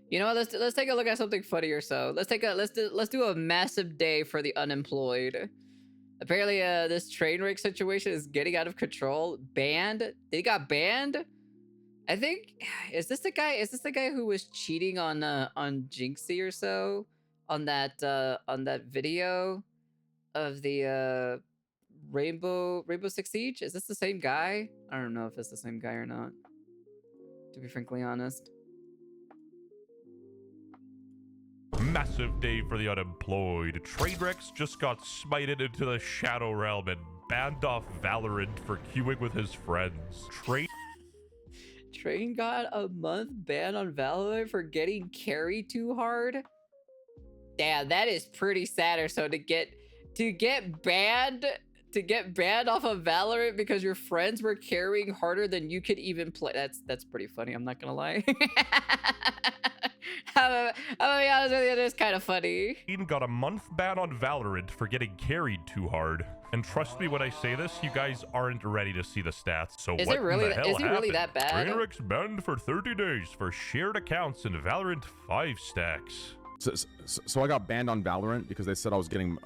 You know what? Let's take a look at something funny or so. Let's do a massive day for the unemployed. Apparently, this train wreck situation is getting out of control. Banned? They got banned? I think is this the guy? Is this the guy who was cheating on Jinxie or so on that video of the Rainbow Six Siege? Is this the same guy? I don't know if it's the same guy or not, to be frankly honest. Massive day for the unemployed. Trainwrecks just got smited into the Shadow Realm and banned off Valorant for queuing with his friends. Train got a month ban on Valorant for getting carried too hard. Damn, that is pretty sad. Or so to get banned off of Valorant because your friends were carrying harder than you could even play. That's pretty funny. I'm not gonna lie. I'm gonna be honest with you, it is kind of funny. Train got a month ban on Valorant for getting carried too hard. And trust me when I say this, you guys aren't ready to see the stats. So is what it really? the hell Is he really that bad? Trainwreck's banned for 30 days for shared accounts in Valorant 5 stacks. So I got banned on Valorant because they said I was getting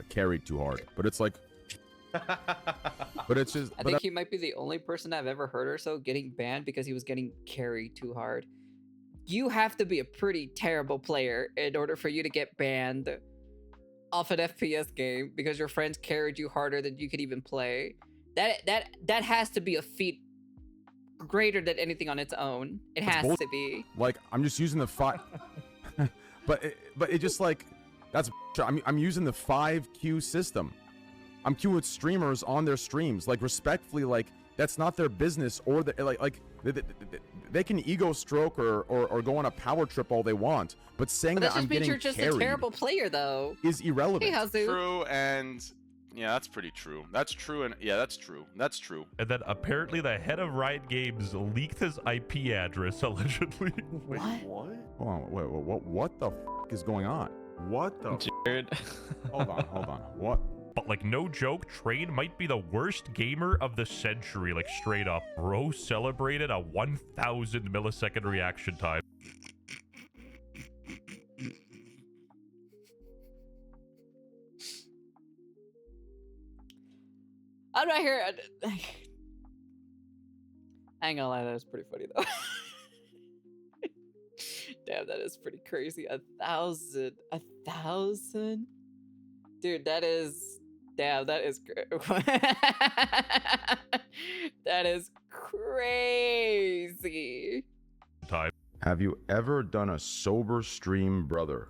carried too hard. But it's like, but it's just. I think he might be the only person I've ever heard or so getting banned because he was getting carried too hard. You have to be a pretty terrible player in order for you to get banned off an FPS game because your friends carried you harder than you could even play. That has to be a feat greater than anything on its own. It has to be. Like, I'm just using the 5 but it just like that's I'm using the 5Q system. I'm queuing with streamers on their streams. Like, respectfully, like, that's not their business, or they can ego stroke or go on a power trip all they want, but saying that I'm getting carried, you're just a terrible player, though, is irrelevant. Hey, Hazu. True, and yeah, that's pretty true. That's true, and yeah, that's true. That's true. And then apparently the head of Riot Games leaked his IP address allegedly. What? What? Hold on, wait, what the f is going on? What the? Jared. Hold on. What? But like, no joke, Train might be the worst gamer of the century, like straight up. Bro celebrated a 1,000 millisecond reaction time. I'm not here. I ain't gonna lie, that is pretty funny though. Damn, that is pretty crazy. 1,000, dude. That is. Damn, that is that is crazy. Time. Have you ever done a sober stream, brother?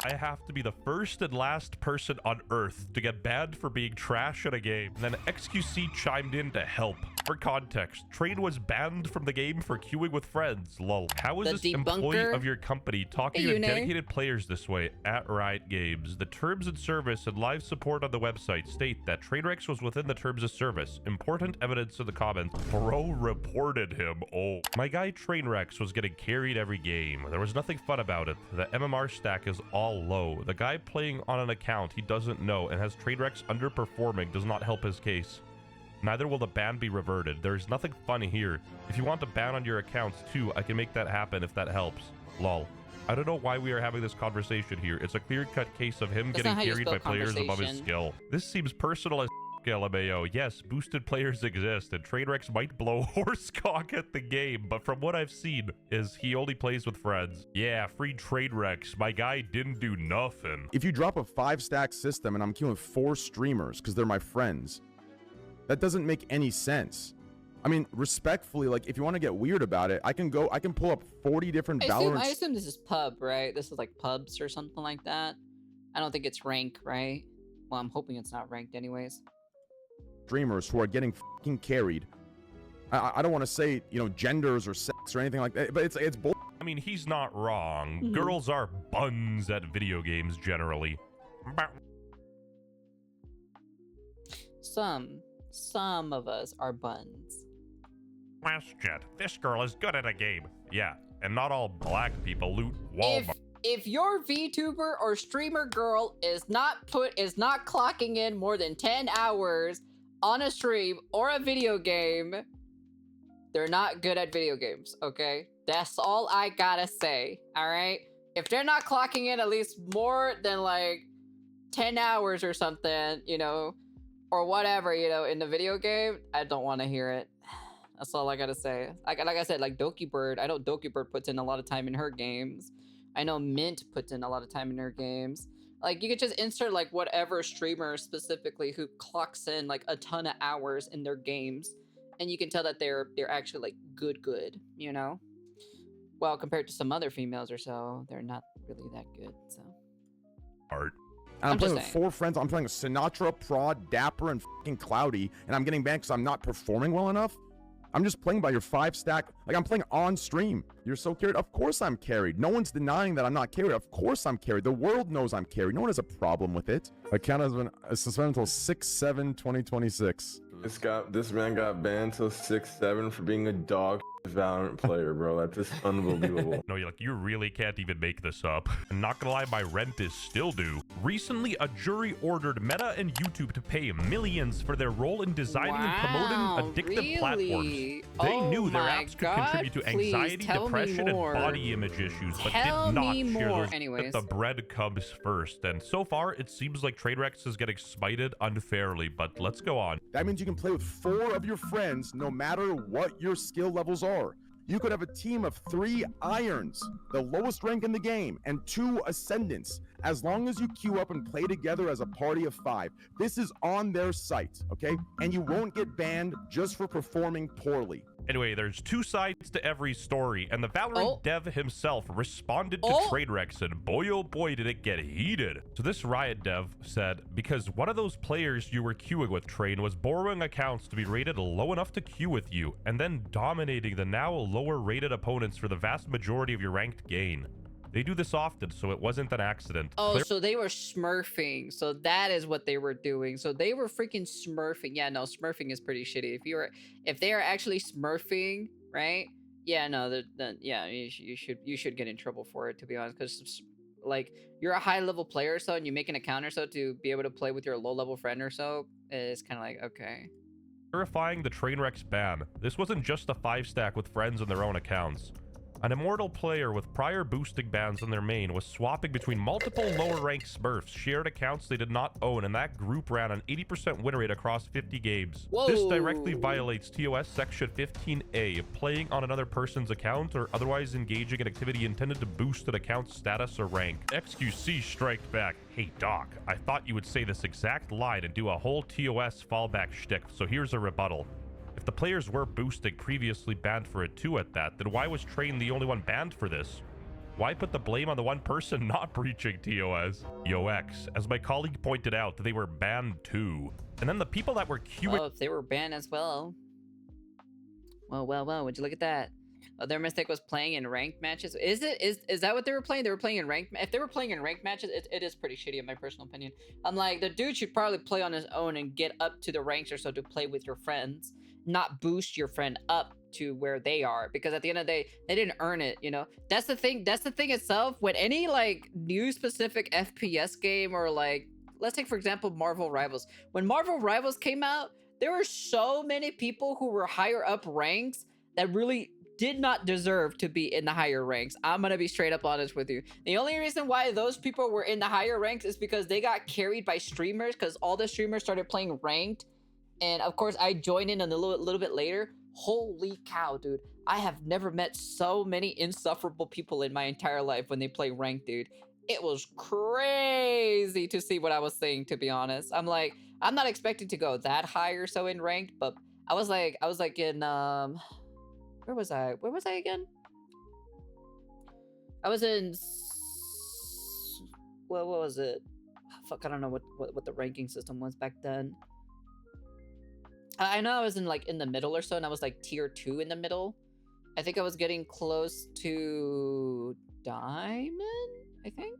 I have to be the first and last person on Earth to get banned for being trash at a game. And then XQC chimed in to help. For context, Train was banned from the game for queuing with friends, lol. How is this employee of your company talking to dedicated players this way at Riot Games? The terms of service and live support on the website state that Trainwrecks was within the terms of service. Important evidence in the comments. Bro reported him. Oh. My guy Trainwrecks was getting carried every game. There was nothing fun about it. The MMR stack is all low. The guy playing on an account he doesn't know and has Trainwrecks underperforming does not help his case. Neither will the ban be reverted. There's nothing funny here. If you want to ban on your accounts too, I can make that happen if that helps. Lol. I don't know why we are having this conversation here. It's a clear-cut case of him getting carried by players above his skill. This seems personal as LMAO. Yes, boosted players exist, and Trainwrecks might blow horsecock at the game, but from what I've seen, is he only plays with friends. Yeah, free Trainwrecks. My guy didn't do nothing. If you drop a 5-stack system and I'm queuing 4 streamers because they're my friends, that doesn't make any sense. I mean, respectfully, like, if you want to get weird about it, I can pull up 40 different Valorant. I assume this is pub, right? This is like pubs or something like that. I don't think it's rank, right? Well, I'm hoping it's not ranked anyways. Streamers who are getting fucking carried. I don't want to say, you know, genders or sex or anything like that, but it's bull. I mean, he's not wrong. Girls are buns at video games generally. Some of us are buns. WestJet, this girl is good at a game. Yeah, and not all black people loot Walmart. If your VTuber or streamer girl is not clocking in more than 10 hours on a stream or a video game, they're not good at video games, okay? That's all I gotta say, all right? If they're not clocking in at least more than like 10 hours or something, you know, or whatever, you know, in the video game, I don't want to hear it. That's all I gotta say. Like I said, like Doki Bird, I know Doki Bird puts in a lot of time in her games. I know Mint puts in a lot of time in her games. Like, you could just insert like whatever streamer specifically who clocks in like a ton of hours in their games, and you can tell that they're actually like good, you know. Well, compared to some other females or so, they're not really that good. So. Art. And I'm playing just with saying. 4 friends. I'm playing with Sinatra, Prod, Dapper, and fucking Cloudy, and I'm getting banned because I'm not performing well enough. I'm just playing by your 5-stack. Like, I'm playing on stream. You're so carried. Of course I'm carried. No one's denying that I'm not carried. Of course I'm carried. The world knows I'm carried. No one has a problem with it. Account has been suspended until 6/7/2026. This man got banned till 6/7 for being a dog Valorant player, bro. That's just unbelievable. No, you really can't even make this up. I'm not gonna lie, my rent is still due. Recently, a jury ordered Meta and YouTube to pay millions for their role in designing and promoting addictive platforms. They knew their apps could contribute to anxiety, depression, and body image issues, but did not share that the bread comes first. And so far, it seems like Trainwreck is getting smited unfairly, but let's go on. That means you can play with 4 of your friends no matter what your skill levels are. You could have a team of 3 irons, the lowest rank in the game, and 2 ascendants, as long as you queue up and play together as a party of 5. This is on their site, okay? And you won't get banned just for performing poorly. Anyway, there's 2 sides to every story, and the Valorant dev himself responded to Trainwreck, and boy oh boy did it get heated. So this Riot dev said, because one of those players you were queuing with, Train, was borrowing accounts to be rated low enough to queue with you, and then dominating the now lower rated opponents for the vast majority of your ranked gain. They do this often, so it wasn't an accident. So they were smurfing. So that is what they were doing. So they were freaking smurfing. Yeah, no, smurfing is pretty shitty. If they are actually smurfing, right? Yeah, no, then yeah, you should get in trouble for it, to be honest, because like, you're a high level player or so, and you make an account or so to be able to play with your low level friend or so. It's kind of like, okay. Verifying the Trainwreck's ban, this wasn't just a 5-stack with friends on their own accounts. An immortal player with prior boosting bans on their main was swapping between multiple lower-ranked Smurfs, shared accounts they did not own, and that group ran an 80% win rate across 50 games. Whoa. This directly violates TOS Section 15A, playing on another person's account or otherwise engaging in activity intended to boost an account's status or rank. XQC striked back, "Hey Doc, I thought you would say this exact line and do a whole TOS fallback shtick, so here's a rebuttal. If the players were boosting previously banned for it too at that, then why was Train the only one banned for this? Why put the blame on the one person not breaching TOS? Yo X, as my colleague pointed out, they were banned too. And then the people that were queuing— Oh, if they were banned as well. Well, would you look at that? Oh, their mistake was playing in ranked matches. Is that what they were playing? They were playing in ranked. If they were playing in ranked matches, it is pretty shitty in my personal opinion. I'm like, the dude should probably play on his own and get up to the ranks or so to play with your friends, not boost your friend up to where they are, because at the end of the day, they didn't earn it, you know? That's the thing itself. When any like new specific FPS game, or like, let's take for example Marvel Rivals. When Marvel Rivals came out, there were so many people who were higher up ranks that really did not deserve to be in the higher ranks. I'm gonna be straight up honest with you. The only reason why those people were in the higher ranks is because they got carried by streamers, because all the streamers started playing ranked. And of course, I joined in a little bit later. Holy cow, dude. I have never met so many insufferable people in my entire life when they play ranked, dude. It was crazy to see what I was saying, to be honest. I'm like, I'm not expecting to go that high or so in ranked, but I was like in, where was I again? I was in, what was it? Fuck, I don't know what the ranking system was back then. I know I was in like in the middle or so, and I was like tier 2 in the middle. I think I was getting close to diamond, I think.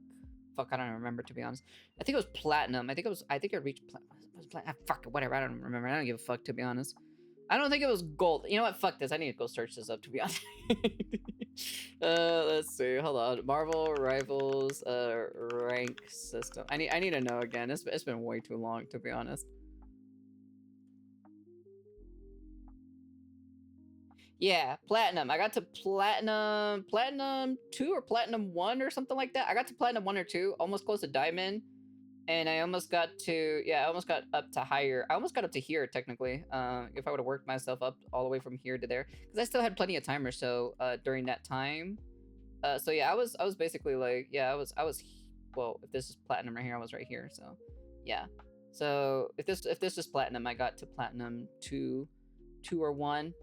Fuck, I don't remember, to be honest. I think it was platinum. I think I reached platinum. Fuck, whatever, I don't remember. I don't give a fuck, to be honest. I don't think it was gold. You know what? Fuck this. I need to go search this up, to be honest. Let's see. Hold on. Marvel Rivals rank system. I need to know again. It's been way too long, to be honest. Yeah, platinum. I got to platinum 2 or platinum 1 or something like that. I got to platinum 1 or 2, almost close to diamond. And I almost got to, yeah, I almost got up to higher. I almost got up to here, technically, if I would have worked myself up all the way from here to there. Because I still had plenty of time or so during that time. So yeah, I was basically like, yeah, I was, well, if this is platinum right here, I was right here, so yeah. So if this is platinum, I got to platinum 2 or 1.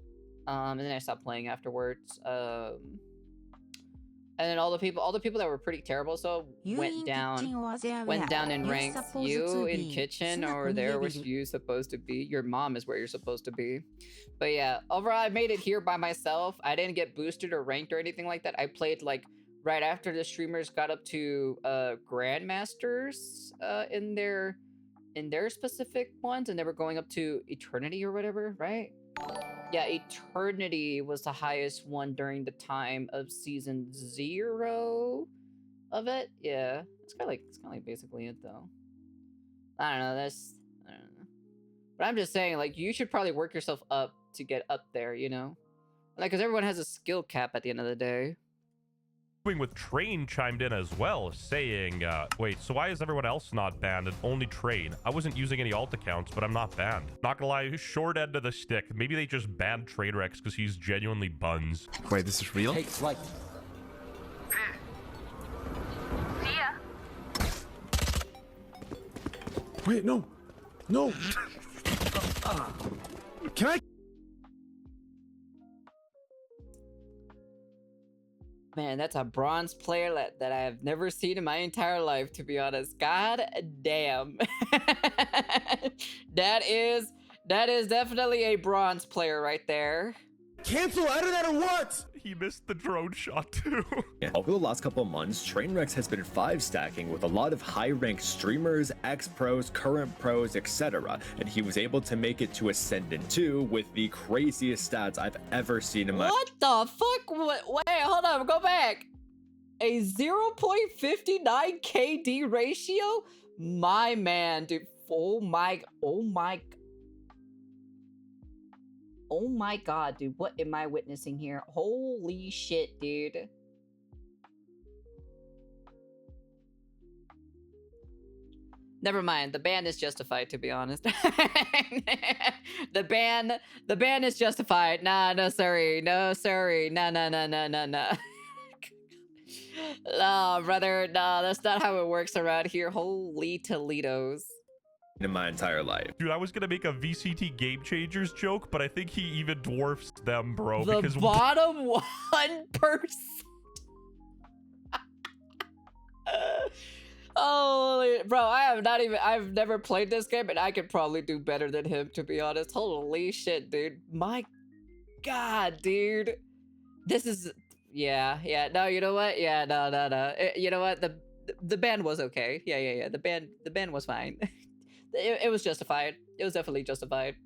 And then I stopped playing afterwards. And then all the people that were pretty terrible, so went down in ranks. You in kitchen or there where you supposed to be. Your mom is where you're supposed to be. But yeah, overall I made it here by myself. I didn't get boosted or ranked or anything like that. I played like right after the streamers got up to grandmasters in their specific ones, and they were going up to eternity or whatever, right? Yeah, eternity was the highest one during the time of season 0 of it. Yeah, it's kind of like basically it though. I don't know. I don't know. But I'm just saying, like, you should probably work yourself up to get up there, you know? Like, because everyone has a skill cap at the end of the day. With Train chimed in as well, saying, wait, so why is everyone else not banned and only Train? I wasn't using any alt accounts, but I'm not banned. Not gonna lie, short end of the stick. Maybe they just banned Trainwreck because he's genuinely buns. Wait, this is real? Take flight. See ya. Wait, no. No. Can I? Man, that's a bronze player that I have never seen in my entire life, to be honest. God damn. That is definitely a bronze player right there. Cancel out of that or what? He missed the drone shot too. Over the last couple of months, Trainwreck has been 5-stacking with a lot of high-ranked streamers, ex-pros, current pros, etc. And he was able to make it to Ascendant 2 with the craziest stats I've ever seen in my— What the fuck? Wait, hold on, go back. A 0.59 KD ratio? My man, dude. Oh my god, dude. What am I witnessing here? Holy shit, dude. Never mind. The ban is justified, to be honest. The ban is justified. Nah, no sorry. No, sorry. Nah. Nah, brother. Nah, that's not how it works around here. Holy Toledos. in my entire life. Dude, I was gonna make a VCT Game Changers joke, but I think he even dwarfs them, bro. The because bottom 1%. Oh, bro, I've never played this game, and I could probably do better than him, to be honest. Holy shit, dude. My god, dude. This is, yeah, no, you know what? Yeah, no. You know what? The ban was okay. Yeah. The ban was fine. It was justified. It was definitely justified.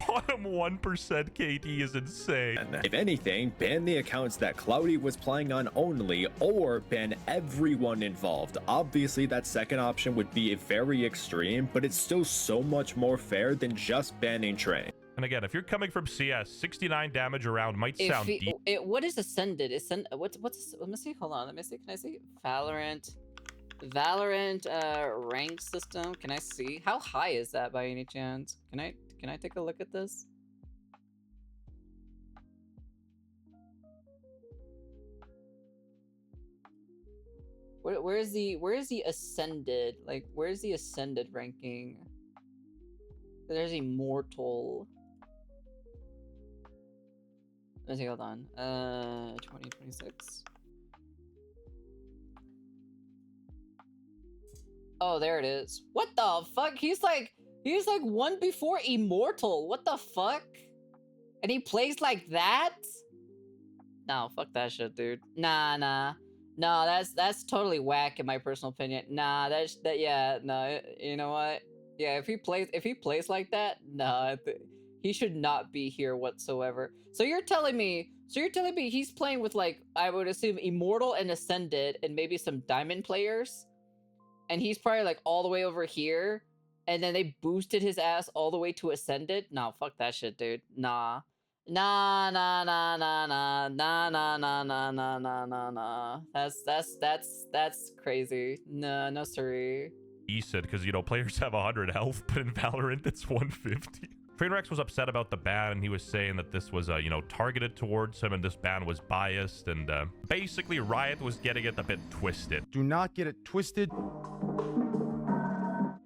bottom 1% KD is insane. If anything, ban the accounts that Cloudy was playing on only, or ban everyone involved. Obviously, that second option would be very extreme, but it's still so much more fair than just banning Train. And again, if you're coming from CS, 69 damage around might sound deep. What is Ascended? What's let me see. Hold on. Let me see. Can I see? Valorant rank system. Can I see? How high is that by any chance? Can I take a look at this? Where is the Ascended? Like, where's the Ascended ranking? There's Immortal. Let me see, hold on. 2026. Oh, there it is. What the fuck? He's like one before Immortal. What the fuck? And he plays like that? No, fuck that shit, dude. Nah. No, that's totally whack in my personal opinion. Nah, yeah, no, you know what? Yeah, if he plays like that, nah, he should not be here whatsoever. So you're telling me he's playing with, like, I would assume Immortal and Ascended and maybe some Diamond players? And he's probably like all the way over here, and then they boosted his ass all the way to Ascended? No, fuck that shit, dude. Nah. Nah, nah, nah, nah, nah, nah, nah, nah, nah, nah, nah, nah, nah. That's crazy. No, no, sorry. Decent, because, you know, players have 100 health, but in Valorant, it's 150. Trainwreck was upset about the ban, and he was saying that this was, you know, targeted towards him, and this ban was biased, and basically Riot was getting it a bit twisted. Do not get it twisted.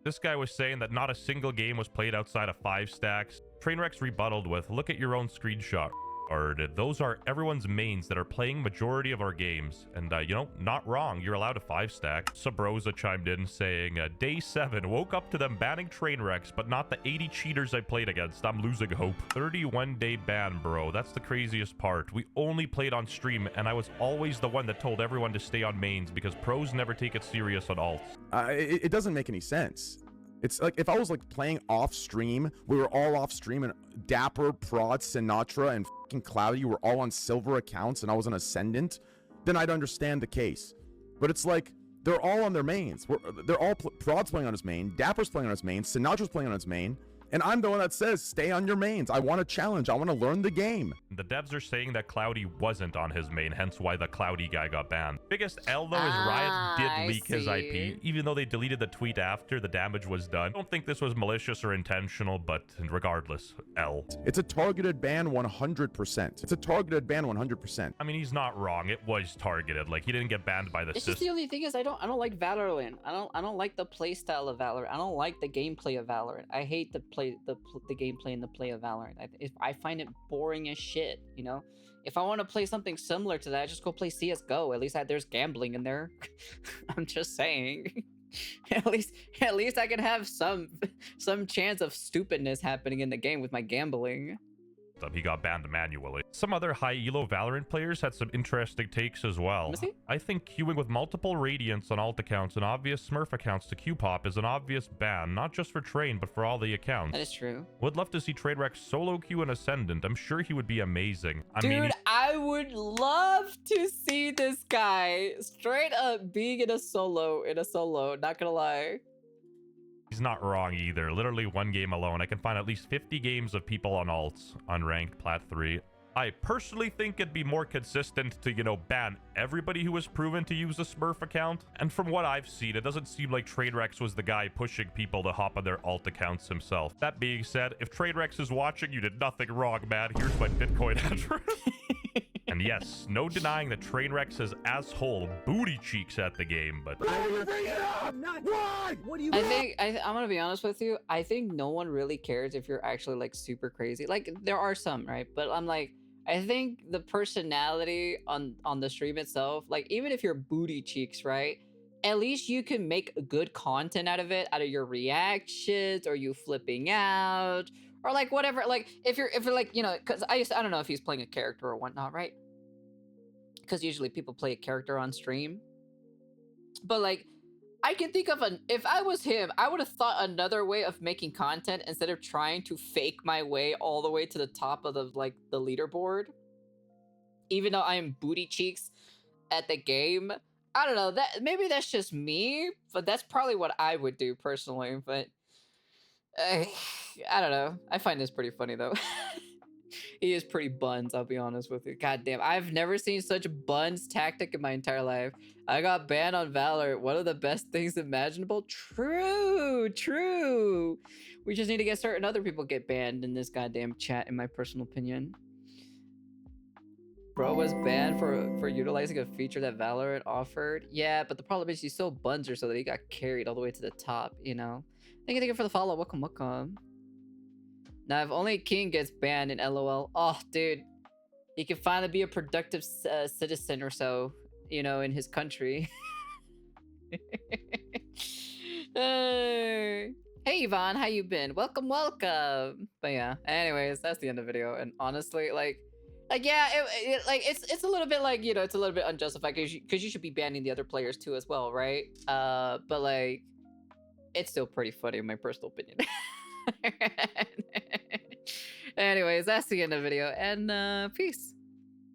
This guy was saying that not a single game was played outside of 5 stacks. Trainwreck's rebutted with, look at your own screenshot. Or those are everyone's mains that are playing majority of our games. And, you know, not wrong. You're allowed a 5 stack. Sabrosa chimed in saying, day 7, woke up to them banning Trainwrecks, but not the 80 cheaters I played against. I'm losing hope. 31-day ban, bro. That's the craziest part. We only played on stream, and I was always the one that told everyone to stay on mains because pros never take it serious on alts. It doesn't make any sense. It's like if I was like playing off stream, we were all off stream, and Dapper, Prod, Sinatra, and fucking Cloudy were all on silver accounts, and I was an Ascendant, then I'd understand the case. But it's like they're all on their mains. They're all Prod's playing on his main, Dapper's playing on his main, Sinatra's playing on his main, and I'm the one that says stay on your mains. I want a challenge. I want to learn the game. The devs are saying that Cloudy wasn't on his main, hence why the Cloudy guy got banned. Biggest L, though, is Riot did leak his IP. Even though they deleted the tweet after the damage was done. I don't think this was malicious or intentional, but regardless, L. It's a targeted ban 100%. It's a targeted ban 100%. I mean, he's not wrong. It was targeted. Like, he didn't get banned by the It's system. just the only thing is I don't like Valorant. I don't like the play style of Valorant. I don't like the gameplay of Valorant. I hate the gameplay and the play of Valorant. I find it boring as shit, you know? If I want to play something similar to that, I just go play CSGO. At least there's gambling in there. I'm just saying. at least I can have some chance of stupidness happening in the game with my gambling. He got banned manually. Some other high elo Valorant players had some interesting takes as well. I think queuing with multiple Radiants on alt accounts and obvious Smurf accounts to queue pop is an obvious ban, not just for Train, but for all the accounts. That is true. Would love to see Trainwreck solo queue an Ascendant. I'm sure he would be amazing. Dude, I would love to see this guy straight up being in a solo, not gonna lie. He's not wrong either. Literally one game alone, I can find at least 50 games of people on alts, unranked, plat 3. I personally think it'd be more consistent to, you know, ban everybody who was proven to use a Smurf account. And from what I've seen, it doesn't seem like Trainwreck was the guy pushing people to hop on their alt accounts himself. That being said, if Trainwreck is watching, you did nothing wrong, man. Here's my Bitcoin address. And yes, no denying that Trainwreck has asshole booty cheeks at the game, but Why? What do you I'm gonna be honest with you. I think no one really cares if you're actually like super crazy. Like there are some, right? But I'm like, I think the personality on the stream itself, like even if you're booty cheeks, right? At least you can make good content out of it, out of your reactions or you flipping out. Or like whatever, like if you're like, you know, because I don't know if he's playing a character or whatnot, right? Because usually people play a character on stream. But like, I can think of if I was him, I would have thought another way of making content instead of trying to fake my way all the way to the top of the leaderboard. Even though I am booty cheeks at the game. I don't know, maybe that's just me, but that's probably what I would do personally, but I don't know. I find this pretty funny though. He is pretty buns, I'll be honest with you. God damn, I've never seen such a buns tactic in my entire life. I got banned on Valorant. One of the best things imaginable. True. We just need to get certain other people get banned in this goddamn chat, in my personal opinion. Bro was banned for utilizing a feature that Valorant offered. Yeah, but the problem is he's so bunzer so that he got carried all the way to the top, you know? Thank you for the follow. Welcome. Now, if only King gets banned in LOL, oh, dude, he can finally be a productive citizen or so, you know, in his country. Hey, Yvonne, how you been? Welcome. But yeah, anyways, that's the end of the video. And honestly, like yeah, it's a little bit like, you know, it's a little bit unjustified because you should be banning the other players too as well, right? But like, it's still pretty funny in my personal opinion. Anyways, that's the end of the video, and peace.